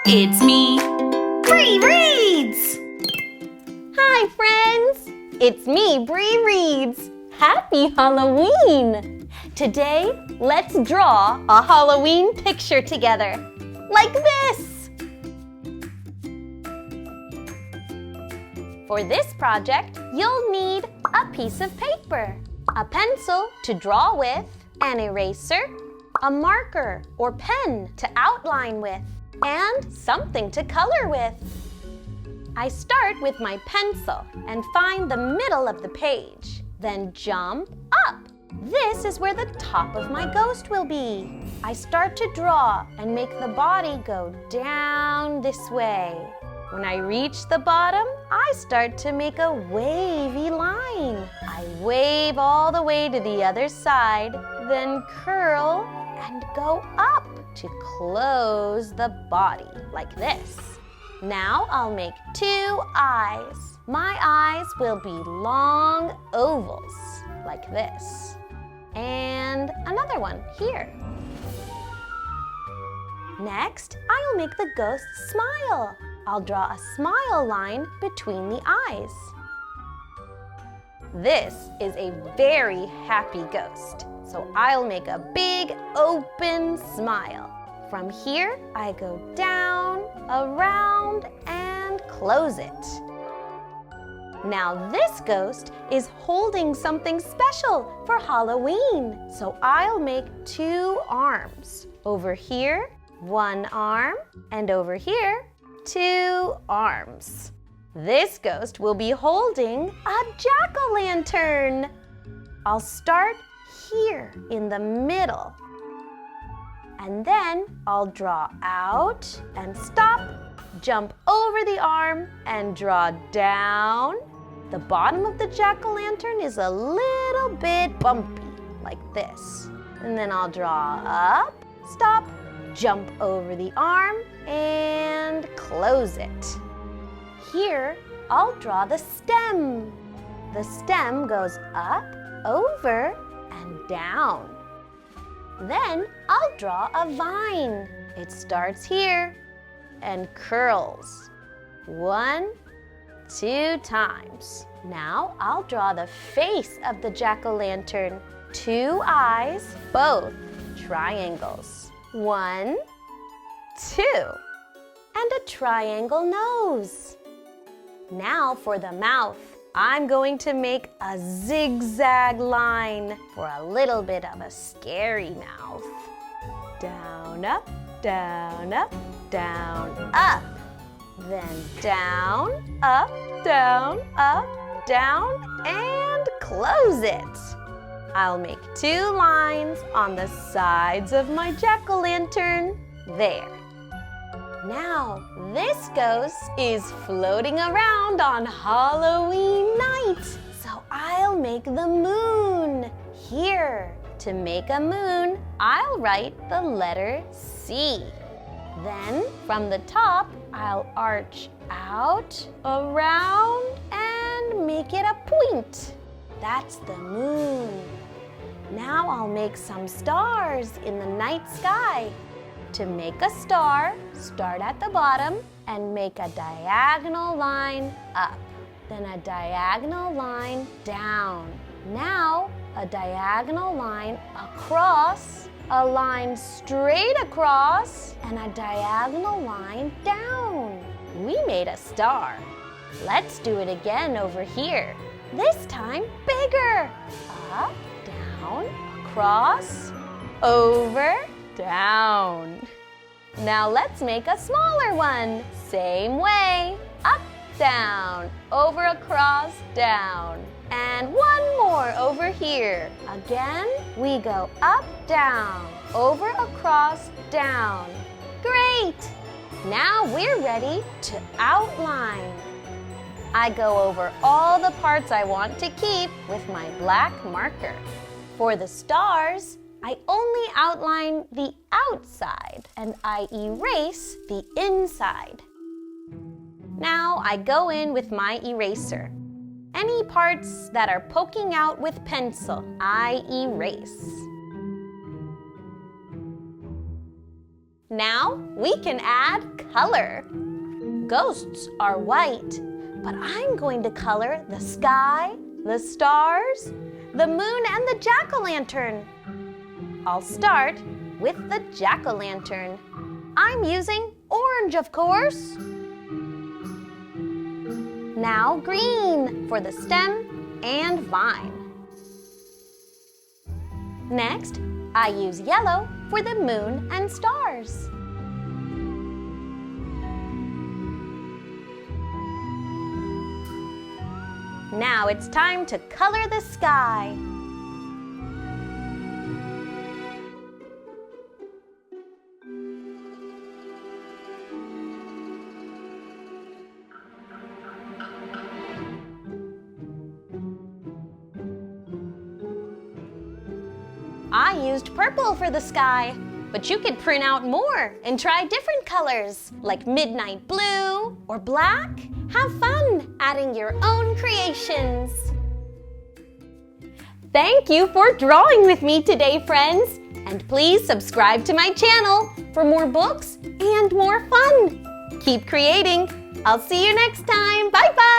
It's me, Bree Reads! Hi, friends! It's me, Bree Reads. Happy Halloween! Today, let's draw a Halloween picture together, like this. For this project, you'll need a piece of paper, a pencil to draw with, an eraser, a marker or pen to outline with, and something to color with. I start with my pencil and find the middle of the page, then jump up. This is where the top of my ghost will be. I start to draw and make the body go down this way. When I reach the bottom, I start to make a wavy line. I wave all the way to the other side, then curl and go up to close the body like this. Now I'll make two eyes. My eyes will be long ovals like this. And another one here. Next, I'll make the ghost smile. I'll draw a smile line between the eyes. This is a very happy ghost, so I'll make a big open smile. From here, I go down, around, and close it. Now this ghost is holding something special for Halloween, so I'll make two arms. Over here, one arm, and over here, two arms. This ghost will be holding a jack-o'-lantern. I'll start here in the middle. And then I'll draw out and stop, jump over the arm and draw down. The bottom of the jack-o'-lantern is a little bit bumpy, like this. And then I'll draw up, stop, jump over the arm and close it. Here, I'll draw the stem. The stem goes up, over, and down. Then I'll draw a vine. It starts here and curls 1, 2 times. Now I'll draw the face of the jack-o'-lantern. 2 eyes, both triangles. 1, 2, and a triangle nose. Now for the mouth. I'm going to make a zigzag line for a little bit of a scary mouth. Down, up, down, up, down, up. Then down, up, down, and close it. I'll make 2 lines on the sides of my jack-o'-lantern. There. Now, this ghost is floating around on Halloween night, so I'll make the moon. Here, to make a moon, I'll write the letter C. Then, from the top, I'll arch out, around, and make it a point. That's the moon. Now I'll make some stars in the night sky. To make a star, start at the bottom and make a diagonal line up, then a diagonal line down. Now, a diagonal line across, a line straight across, and a diagonal line down. We made a star. Let's do it again over here. This time bigger. Up, down, across, over, down. Now let's make a smaller one. Same way. Up, down, over, across, down. And one more over here. Again, we go up, down, over, across, down. Great! Now we're ready to outline. I go over all the parts I want to keep with my black marker. For the stars, I only outline the outside and I erase the inside. Now I go in with my eraser. Any parts that are poking out with pencil, I erase. Now we can add color. Ghosts are white, but I'm going to color the sky, the stars, the moon, and the jack-o'-lantern. I'll start with the jack-o'-lantern. I'm using orange, of course. Now green for the stem and vine. Next, I use yellow for the moon and stars. Now it's time to color the sky. I used purple for the sky, but you could print out more and try different colors like midnight blue or black. Have fun adding your own creations. Thank you for drawing with me today, friends. And please subscribe to my channel for more books and more fun. Keep creating. I'll see you next time. Bye-bye.